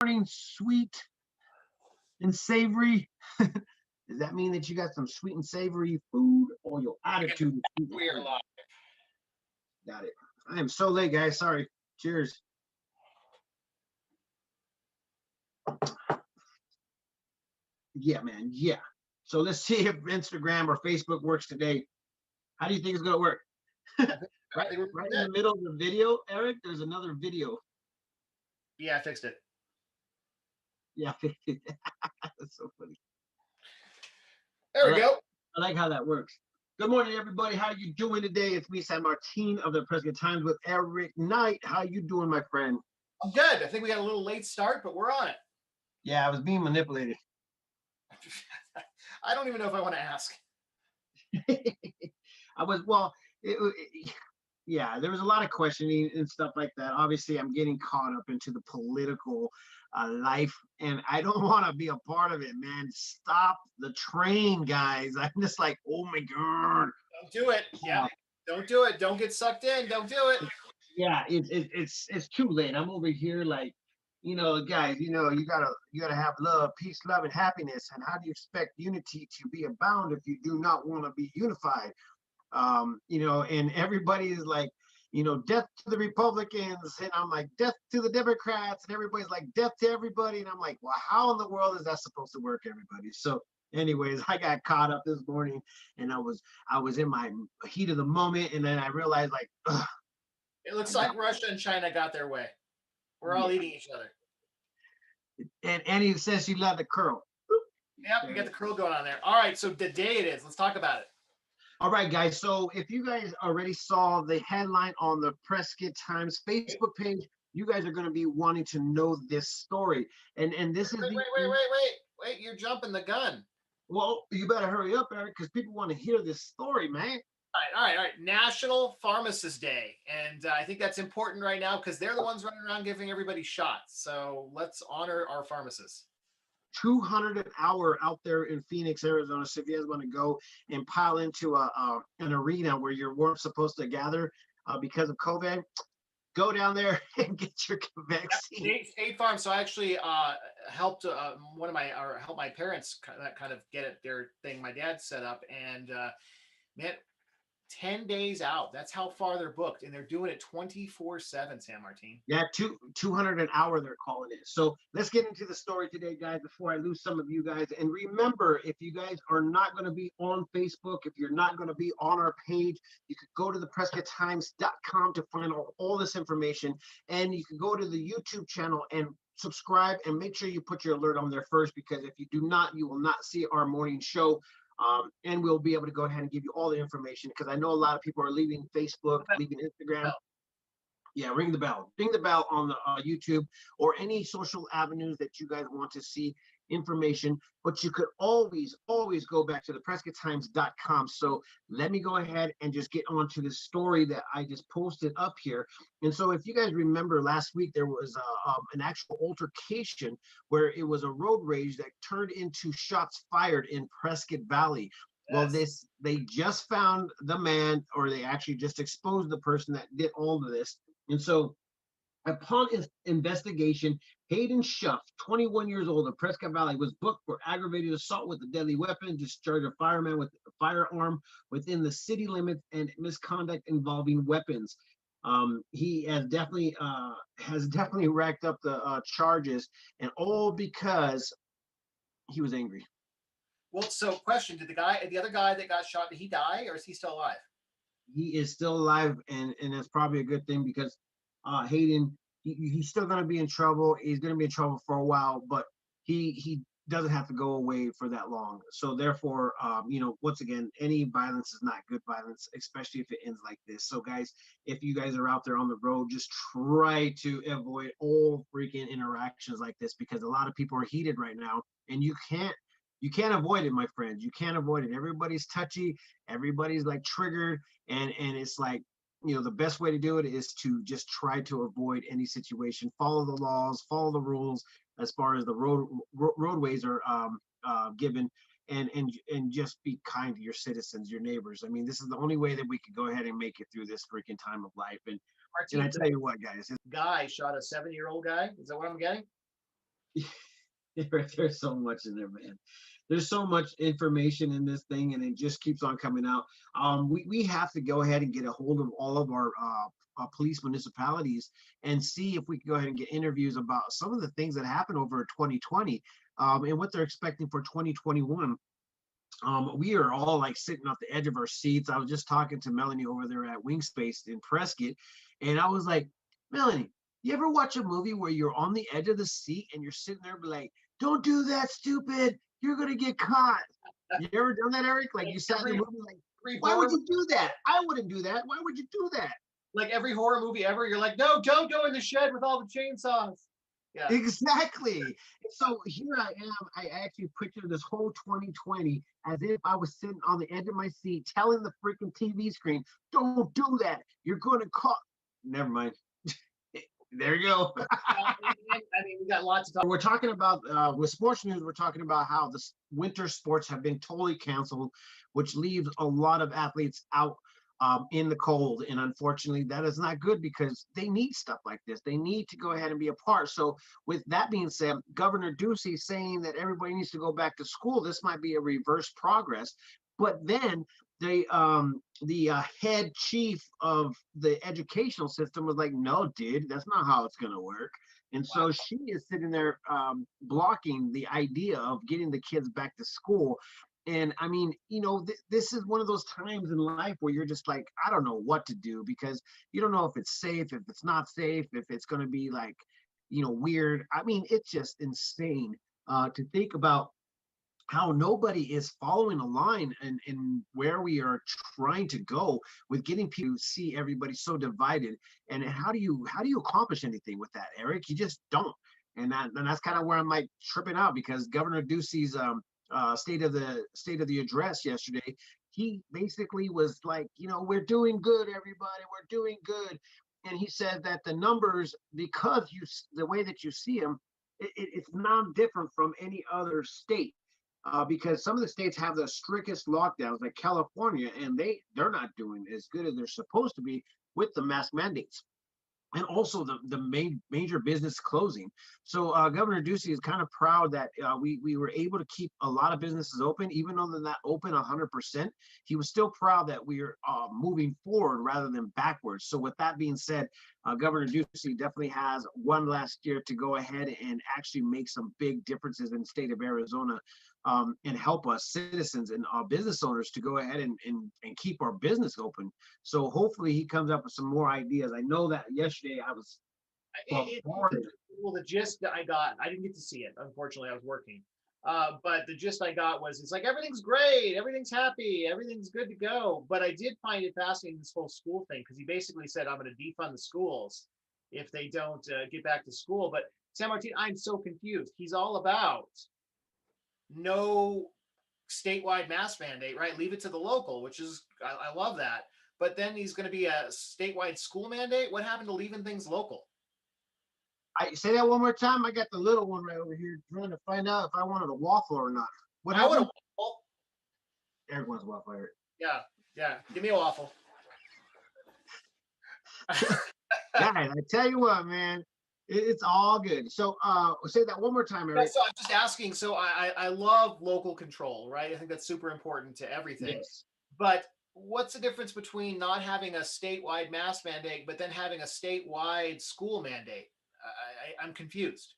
morning, sweet and savory. Does that mean that you got some sweet and savory food, or your attitude is sweet and We are savory? live. Got it. I am so late, guys. Sorry. Cheers. Yeah, man. Yeah. So let's see if Instagram or Facebook works today. How do you think it's gonna work? I think we're right in good. the middle of the video, Eric. There's another video. Yeah, I fixed it. Yeah, that's so funny. There we go. I like how that works. Good morning, everybody. How you doing today? It's me, San Martin of the Prescott Times with Eric Knight. How you doing, my friend? I'm good. I think we got a little late start, but we're on it. Yeah, I was being manipulated. I don't even know if I want to ask. I was, well, yeah, there was a lot of questioning and stuff like that. Obviously, I'm getting caught up into the political life, and I don't want to be a part of it, man. Stop the train, guys. I'm just like, oh my God. Don't do it. Yeah, don't do it. Don't get sucked in. Don't do it. Yeah, it's too late. I'm over here like, guys, you gotta have love, peace, love, and happiness. And how do you expect unity to be abound if you do not want to be unified? And everybody is like, death to the Republicans, and I'm like, death to the Democrats, and everybody's like, death to everybody, and I'm like, well, how in the world is that supposed to work, everybody? So, anyways, I got caught up this morning, and I was in my heat of the moment, and then I realized, like, ugh, It looks like Russia and China got their way. We're all eating each other. And Annie says she loved the curl. Yep, you got the curl going on there. All right, so the day it is. Let's talk about it. All right, guys. So if you guys already saw the headline on the Prescott Times Facebook page, you guys are going to be wanting to know this story. And this is Wait, you're jumping the gun. Well, you better hurry up, Eric, because people want to hear this story, man. All right. National Pharmacist Day. And I think that's important right now because they're the ones running around giving everybody shots. So let's honor our pharmacists. 200 an hour out there in Phoenix, Arizona. So if you guys want to go and pile into an arena where you weren't supposed to gather because of COVID, go down there and get your vaccine. State Farm. So I actually helped help my parents kind of get their thing. My dad set up, and man, 10 days out. That's how far they're booked, and they're doing it 24/7. San Martin. Yeah, 200 an hour they're calling it. So let's get into the story today, guys, before I lose some of you guys. And remember, if you guys are not going to be on Facebook, if you're not going to be on our page, you could go to the PrescottTimes.com to find all this information. And you can go to the YouTube channel and subscribe, and make sure you put your alert on there first, because if you do not, you will not see our morning show. And we'll be able to go ahead and give you all the information, because I know a lot of people are leaving Facebook, leaving Instagram. Yeah, ring the bell. Ring the bell on the YouTube or any social avenues that you guys want to see information. But you could always go back to the PrescottTimes.com. So let me go ahead and just get on to the story that I just posted up here. And so if you guys remember, last week there was an actual altercation where it was a road rage that turned into shots fired in Prescott Valley. Well, they just found the man, or they actually just exposed the person that did all of this. And so upon investigation, Hayden Schuff, 21 years old of Prescott Valley, was booked for aggravated assault with a deadly weapon, discharge of fireman with a firearm within the city limits, and misconduct involving weapons. He has definitely racked up the charges, and all because he was angry. Well, so question, did the other guy that got shot, did he die, or is he still alive? He is still alive, and that's probably a good thing, because Hayden, he's still going to be in trouble. He's going to be in trouble for a while, but he doesn't have to go away for that long. So therefore, once again, any violence is not good violence, especially if it ends like this. So guys, if you guys are out there on the road, just try to avoid all freaking interactions like this, because a lot of people are heated right now, and you can't avoid it, my friends. You can't avoid it. Everybody's touchy. Everybody's like triggered. And it's like, the best way to do it is to just try to avoid any situation. Follow the laws, follow the rules as far as the roadways are given, and just be kind to your citizens, your neighbors. I mean, this is the only way that we could go ahead and make it through this freaking time of life. And I tell you what, guys. Guy shot a 7-year-old guy. Is that what I'm getting? There's so much in there, man. There's so much information in this thing, and it just keeps on coming out. We have to go ahead and get a hold of all of our police municipalities and see if we can go ahead and get interviews about some of the things that happened over 2020, and what they're expecting for 2021. We are all like sitting off the edge of our seats. I was just talking to Melanie over there at Wingspace in Prescott, and I was like, Melanie, you ever watch a movie where you're on the edge of the seat and you're sitting there like, don't do that, stupid, you're gonna get caught. You ever done that, Eric? Like Like you sat in the every movie like, every why would horror you do that? I wouldn't do that. Why would you do that? like every horror movie ever, you're like, no, don't go in the shed with all the chainsaws. Yeah. Exactly. So here I am. I actually picture this whole 2020 as if I was sitting on the edge of my seat telling the freaking TV screen, don't do that. You're going to call. Never mind. There you go. I mean, we got lots to talk. We're talking about, with sports news, we're talking about how the winter sports have been totally canceled, which leaves a lot of athletes out in the cold. And unfortunately, that is not good because they need stuff like this. They need to go ahead and be a part. So, with that being said, Governor Ducey saying that everybody needs to go back to school, this might be a reverse progress. But then the head chief of the educational system was like, no, dude, that's not how it's going to work. And so she is sitting there blocking the idea of getting the kids back to school. And I mean, this is one of those times in life where you're just like, I don't know what to do because you don't know if it's safe, if it's not safe, if it's going to be like, weird. I mean, it's just insane to think about how nobody is following a line and where we are trying to go with getting people to see everybody so divided. And how do you accomplish anything with that, Eric? You just don't. And that's kind of where I'm like tripping out because Governor Ducey's state of the address yesterday, he basically was like, we're doing good, everybody, we're doing good. And he said that the numbers, because the way that you see them, it's not different from any other state, because some of the states have the strictest lockdowns, like California, and they're not doing as good as they're supposed to be with the mask mandates and also the major business closing. So Governor Ducey is kind of proud that we were able to keep a lot of businesses open, even though they're not open 100%. He was still proud that we are moving forward rather than backwards. So with that being said, Governor Ducey definitely has one last year to go ahead and actually make some big differences in the state of Arizona, and help us citizens and business owners to go ahead and keep our business open. So hopefully he comes up with some more ideas. I know that yesterday I was bombarded. Well, the gist that I got, I didn't get to see it. Unfortunately, I was working. But the gist I got was it's like everything's great, everything's happy, everything's good to go. But I did find it fascinating, this whole school thing, because he basically said, I'm going to defund the schools if they don't get back to school. But San Martin, I'm so confused. He's all about no statewide mask mandate, right? Leave it to the local, which is, I love that. But then he's going to be a statewide school mandate. What happened to leaving things local? I say that one more time. I got the little one right over here trying to find out if I wanted a waffle or not. What I would happened? have waffle. Eric wants a waffle, Eric. Yeah, yeah. Give me a waffle. Guys, I tell you what, man, it's all good. So say that one more time, Yeah, Eric. so I'm just asking. So I love local control, right? I think that's super important to everything. Yes. But what's the difference between not having a statewide mask mandate, but then having a statewide school mandate? I'm confused.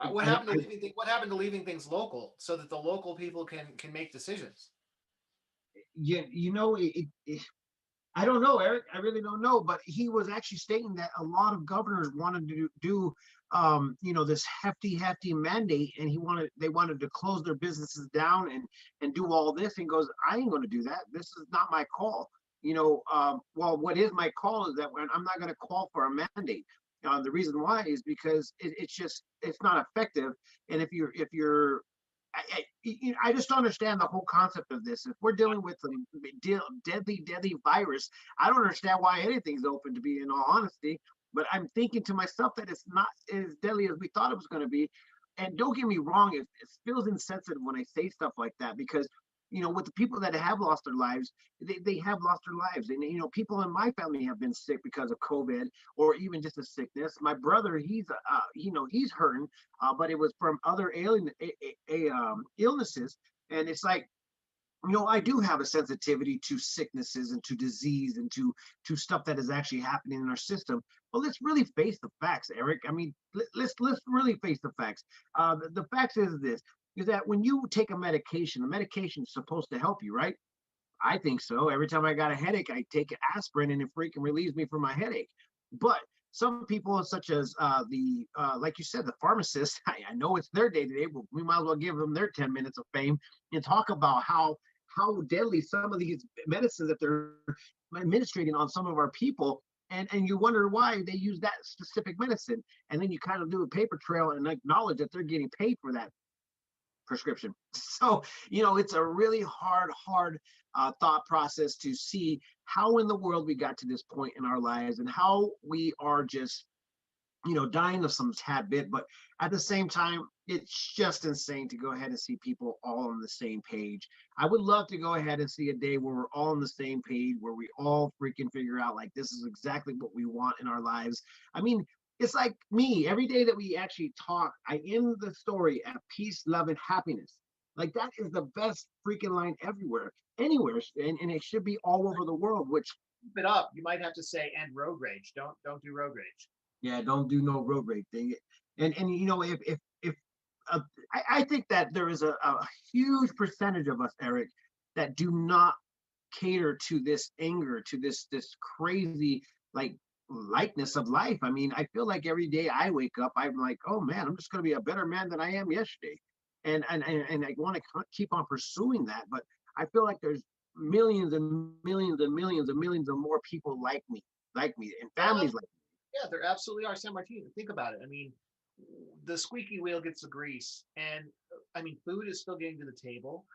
What happened to leaving things local so that the local people can make decisions? Yeah, I don't know, Eric. I really don't know. But he was actually stating that a lot of governors wanted to do, this hefty mandate, and they wanted to close their businesses down and do all this. And goes, I ain't going to do that. This is not my call. Well, what is my call is that when I'm not going to call for a mandate. The reason why is because it's not effective. And if you're I just don't understand the whole concept of this. If we're dealing with a deadly virus, I don't understand why anything's open, to be in all honesty. But I'm thinking to myself that it's not as deadly as we thought it was going to be. And don't get me wrong, it feels insensitive when I say stuff like that because with the people that have lost their lives, they have lost their lives. And, people in my family have been sick because of COVID or even just a sickness. My brother, he's hurting, but it was from other illnesses. And it's like, I do have a sensitivity to sicknesses and to disease and to stuff that is actually happening in our system. But let's really face the facts, Eric. I mean, let's really face the facts. The facts is this: is that when you take a medication is supposed to help you, right? I think so. Every time I got a headache, I take aspirin and it freaking relieves me from my headache. But some people, such as like you said, the pharmacist, I know it's their day today, but we might as well give them their 10 minutes of fame and talk about how deadly some of these medicines that they're administrating on some of our people. And you wonder why they use that specific medicine. And then you kind of do a paper trail and acknowledge that they're getting paid for that prescription. So, it's a really hard thought process to see how in the world we got to this point in our lives and how we are just, dying of some tad bit. But at the same time, it's just insane to go ahead and see people all on the same page. I would love to go ahead and see a day where we're all on the same page, where we all freaking figure out like this is exactly what we want in our lives. I mean, it's like me, every day that we actually talk, I end the story at peace, love, and happiness. Like that is the best freaking line everywhere, anywhere, and it should be all over the world. Which, Keep it up. You might have to say end road rage. Don't do road rage. yeah, don't do no road rage thing. And if uh, I think that there is a huge percentage of us, Eric, that do not cater to this anger, to this crazy like likeness of life. I mean, I feel like every day I wake up, I'm like, oh man, I'm just going to be a better man than I am yesterday, and I want to keep on pursuing that. But I feel like there's millions and millions and millions and millions of more people like me, and Uh, families like me. yeah, there absolutely are. San Martin. Think about it. I mean, the squeaky wheel gets the grease, and I mean, food is still getting to the table.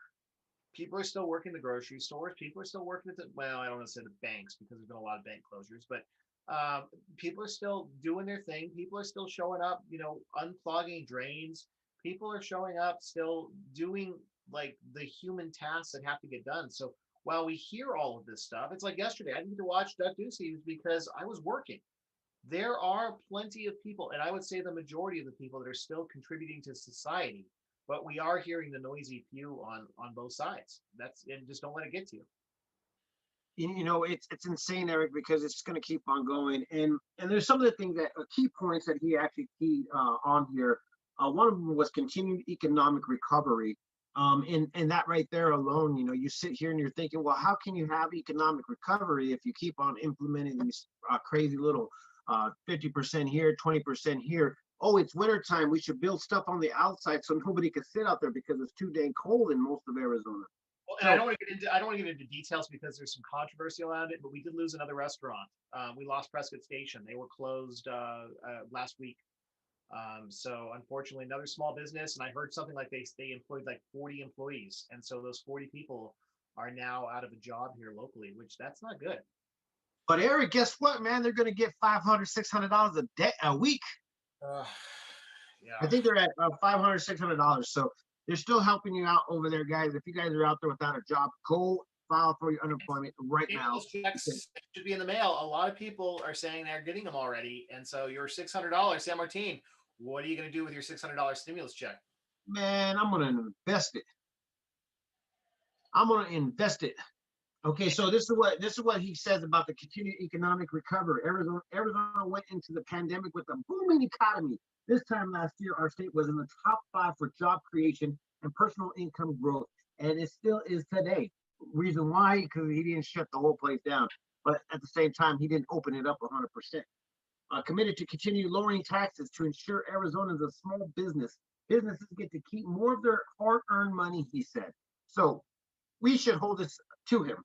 People are still working the grocery stores. People are still working at the, well, I don't want to say the banks because there's been a lot of bank closures, but people are still doing their thing. People are still showing up, unplugging drains. People are showing up, still doing like the human tasks that have to get done. So while we hear all of this stuff, it's like yesterday, I didn't get to watch Duck Deuce because I was working. There are plenty of people, and I would say the majority of the people that are still contributing to society, but we are hearing the noisy few on both sides. That's, and just don't let it get to you. It's insane, Eric, because it's going to keep on going. And there's some of the things that key points that he actually keyed on here. One of them was continued economic recovery. And that right there alone, you sit here and you're thinking, well, how can you have economic recovery if you keep on implementing these crazy little 50% here, 20% here? Oh, it's wintertime. We should build stuff on the outside so nobody can sit out there because it's too dang cold in most of Arizona. Well, and So, I don't want to get into details because there's some controversy around it, but we did lose another restaurant. We lost Prescott Station. They were closed last week. So unfortunately, another small business, and I heard something like they employed like 40 employees, and so those 40 people are now out of a job here locally, which that's not good. but Eric, guess what, man? They're going to get $500, $600 a day a week. Uh, I yeah. think they're at $500, $600. So they're still helping you out over there, guys. If you guys are out there without a job, go file for your unemployment right now. Stimulus checks should be in the mail. A lot of people are saying they're getting them already, and so your $600, San Martin. What are you going to do with your $600 stimulus check? Man, I'm going to invest it. I'm going to invest it. Okay, so this is what he says about the continued economic recovery. Arizona went into the pandemic with a booming economy. This time last year, our state was in the top 5 for job creation and personal income growth, and it still is today. Reason why? Because he didn't shut the whole place down, but at the same time, he didn't open it up 100%. Committed to continue lowering taxes to ensure Arizona is a small business. Businesses get to keep more of their hard-earned money, he said. So we should hold this to him.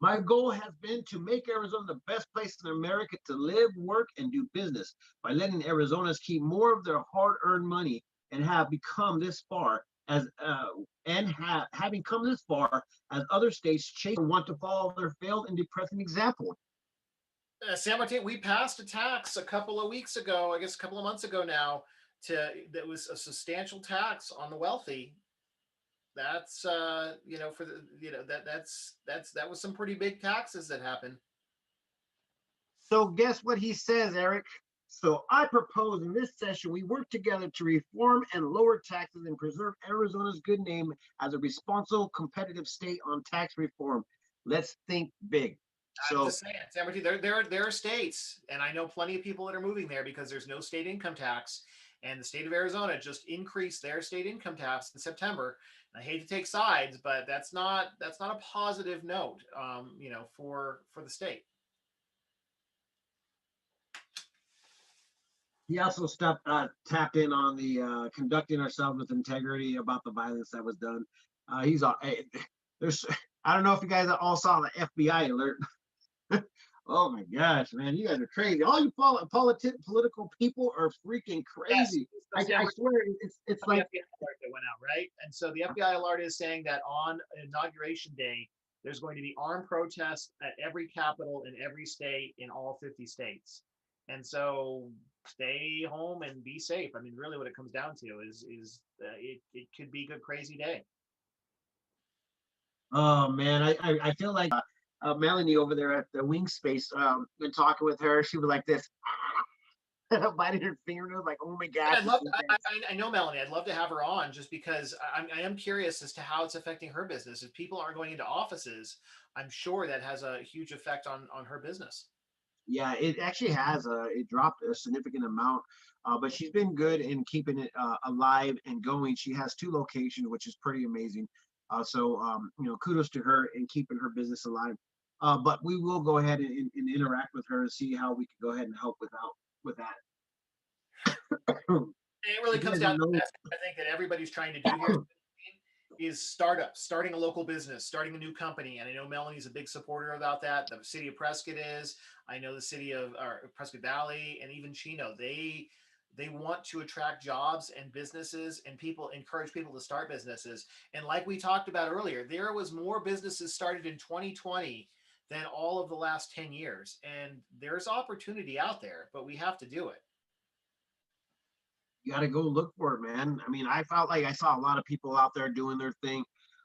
My goal has been to make Arizona the best place in America to live, work, and do business by letting Arizonans keep more of their hard-earned money and have become this far as having come this far as other states chase and want to follow their failed and depressing example. San Martin, we passed a tax a couple of weeks ago, I guess a couple of months ago now, that was a substantial tax on the wealthy. that's for the that was some pretty big taxes that happened. So guess what he says, Eric? So I propose in this session we work together to reform and lower taxes and preserve Arizona's good name as a responsible, competitive state on tax reform. Let's think big. I'm So just saying, San Martin, there are states, and I know plenty of people that are moving there because there's no state income tax, and the state of Arizona just increased their state income tax in September. And I hate to take sides, but that's not a positive note, for the state. he also tapped in on the conducting ourselves with integrity about the violence that was done. He's all, there's, I don't know if you guys all saw the FBI alert. Oh my gosh, man, you guys are crazy. All you political people are freaking Yes, crazy. so I swear, it's the like, FBI alert that went out, right? And so the FBI alert is saying that on inauguration day, there's going to be armed protests at every capital in every state in all 50 states. And so stay home and be safe. I mean, really, what it comes down to is it could be a good crazy day. oh man, I feel like Melanie over there at the wing space. Been talking with her. She was like this, biting her fingernails, like, oh my And gosh, I'd this love, is I know Melanie. I'd love to have her on just because I am curious as to how it's affecting her business. If people aren't going into offices, I'm sure that has a huge effect on her business. Yeah, it actually has. It dropped a significant amount, but she's been good in keeping it alive and going. She has two locations, which is pretty amazing. Kudos to her in keeping her business alive. But we will go ahead and interact with her and see how we can go ahead and help with that. And it really You comes guys down to the know, message I think that everybody's trying to do here is starting a local business, starting a new company. And I know Melanie's a big supporter about that. The city of Prescott is. I know the city of Prescott Valley and even Chino. They want to attract jobs and businesses and people encourage people to start businesses. And like we talked about earlier, there was more businesses started in 2020 than all of the last 10 years. And there's opportunity out there, but we have to do it. you got to go look for it, man. I mean, I felt like I saw a lot of people out there doing their thing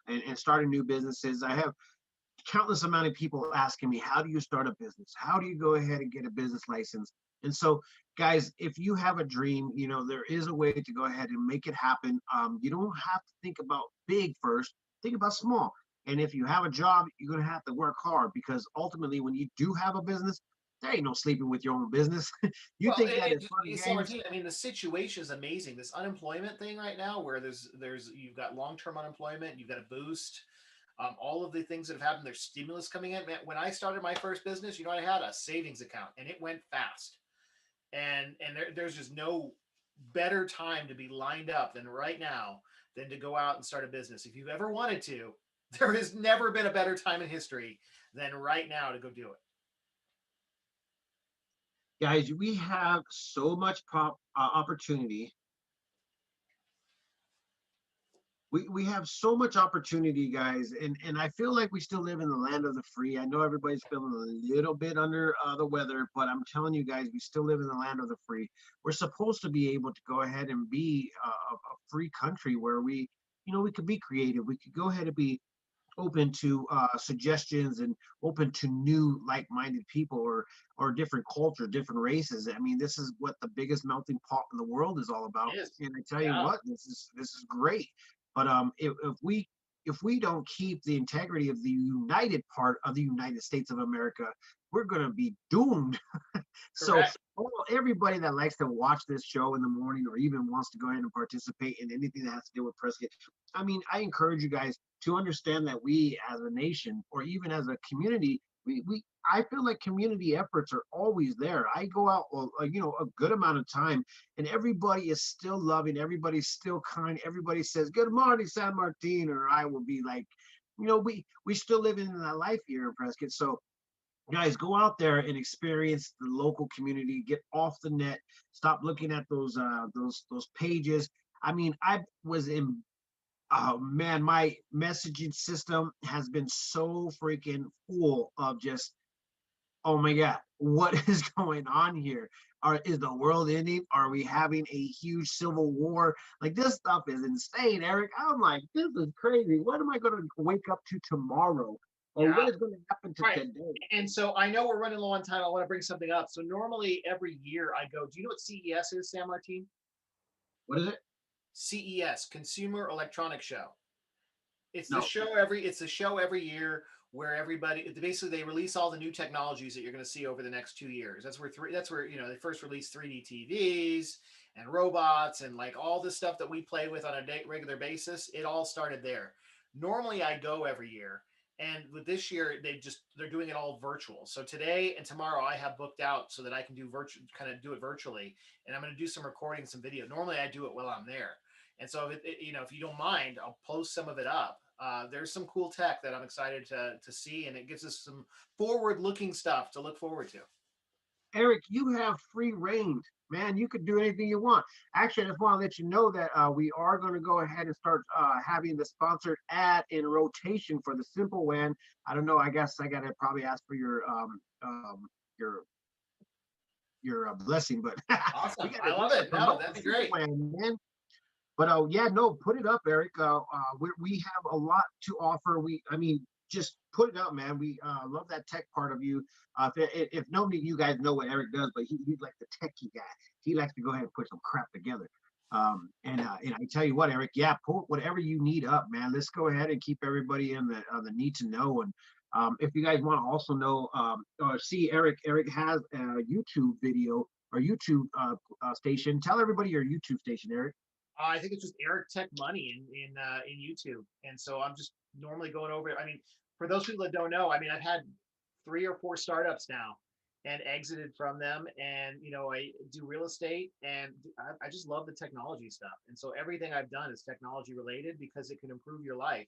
and starting new businesses. I have countless amount of people asking me, how do you start a business? How do you go ahead and get a business license? And so, guys, if you have a dream, there is a way to go ahead and make it happen. You don't have to think about big first, think about small. And if you have a job, you're going to have to work hard because ultimately, when you do have a business, there ain't no sleeping with your own business. You Well, think that is fun and San games? Martin, I mean, the situation is amazing. This unemployment thing right now, where you've got long term unemployment, you've got a boost, all of the things that have happened. There's stimulus coming in. Man, when I started my first business, I had a savings account, and it went fast. And there's just no better time to be lined up than right now than to go out and start a business. If you've ever wanted to, there has never been a better time in history than right now to go do it. Guys, we have so much opportunity. We have so much opportunity, guys, and I feel like we still live in the land of the free. I know everybody's feeling a little bit under the weather, but I'm telling you guys, we still live in the land of the free. We're supposed to be able to go ahead and be a free country where we could be creative. We could go ahead and be open to suggestions and open to new like-minded people or different culture, different races. I mean, this is what the biggest melting pot in the world is all about. It is. And I tell you Yeah. what, this is great. But if we don't keep the integrity of the united part of the United States of America, we're gonna be doomed. So Correct. everybody that likes to watch this show in the morning or even wants to go ahead and participate in anything that has to do with Prescott, I mean, I encourage you guys to understand that we as a nation or even as a community, we I feel like community efforts are always there. I go out, a good amount of time, and everybody is still loving. Everybody's still kind. Everybody says "Good morning, San Martin," or I will be like, we still living in that life here in Prescott. So guys, go out there and experience the local community. Get off the net. Stop looking at those pages. I mean, I was in. Oh man, my messaging system has been so freaking full of just oh my God, what is going on here? Is the world ending? Are we having a huge civil war? Like this stuff is insane, Eric. I'm like, this is crazy. What am I going to wake up to tomorrow? Or what Yeah. is going to happen to Right. today? And so I know we're running low on time. I want to bring something up. So normally every year I go, do you know what CES is, San Martin? What is it? CES, Consumer Electronics Show. No. It's a show every year where everybody basically they release all the new technologies that you're going to see over the next 2 years. That's where you know they first released 3D TVs and robots and like all this stuff that we play with on a regular basis. It all started there. Normally I go every year, and with this year they're doing it all virtual. So today and tomorrow I have booked out so that I can do virtual kind of do it virtually, and I'm going to do some recording, some video. Normally I do it while I'm there. And so, you know, if you don't mind, I'll post some of it up. There's some cool tech that I'm excited to see, and it gives us some forward-looking stuff to look forward to. Eric, you have free reign, man. You could do anything you want. Actually, I just want to let you know that we are going to go ahead and start having the sponsored ad in rotation for the Simple WAN. I don't know. I guess I got to probably ask for your blessing, but we Awesome, got I love to it. No, promote that'd the be Simple great. WAN, man. But yeah, no, put it up, Eric. We have a lot to offer. I mean, just put it up, man. We love that tech part of you. If nobody, you guys know what Eric does, but he's like the techie guy. He likes to go ahead and put some crap together. And I tell you what, Eric, yeah, put whatever you need up, man. Let's go ahead and keep everybody in the need to know. And if you guys want to also know or see Eric has a YouTube video or YouTube station. Tell everybody your YouTube station, Eric. I think it's just Eric Tech Money in YouTube, and so I'm just normally going over it. I mean, for those people that don't know, I mean, I've had 3 or 4 startups now, and exited from them, and you know, I do real estate, and I just love the technology stuff, and so everything I've done is technology related because it can improve your life.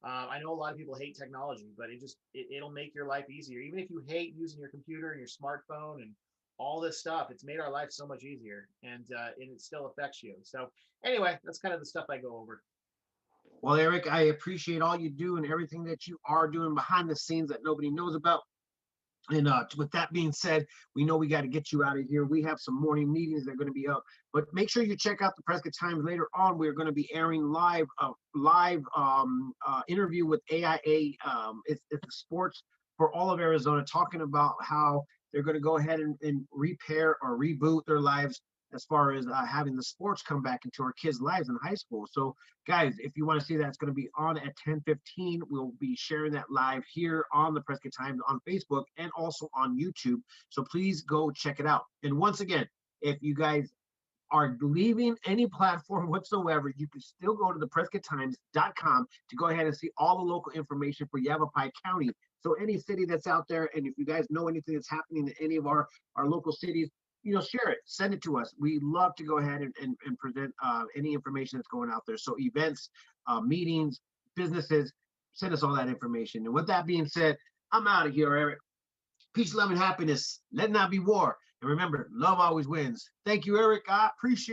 I know a lot of people hate technology, but it'll make your life easier. Even if you hate using your computer and your smartphone and all this stuff, it's made our life so much easier, and it still affects you. So anyway, that's kind of the stuff I go over. Well, Eric, I appreciate all you do and everything that you are doing behind the scenes that nobody knows about. And with that being said, we know we got to get you out of here. We have some morning meetings that are going to be up, but make sure you check out the Prescott Times later on. We're going to be airing live interview with AIA. It's a sports for all of Arizona, talking about how they're going to go ahead and repair or reboot their lives as far as having the sports come back into our kids' lives in high school. So, guys, if you want to see that, it's going to be on at 10:15. We'll be sharing that live here on the Prescott Times on Facebook and also on YouTube. So please go check it out. And once again, if you guys are leaving any platform whatsoever, you can still go to the PrescottTimes.com to go ahead and see all the local information for Yavapai County. So any city that's out there, and if you guys know anything that's happening in any of our local cities, share it, send it to us. We love to go ahead and present any information that's going out there. So events, meetings, businesses, send us all that information. And with that being said, I'm out of here, Eric. Peace, love, and happiness. Let not be war. And remember, love always wins. Thank you, Eric. I appreciate it.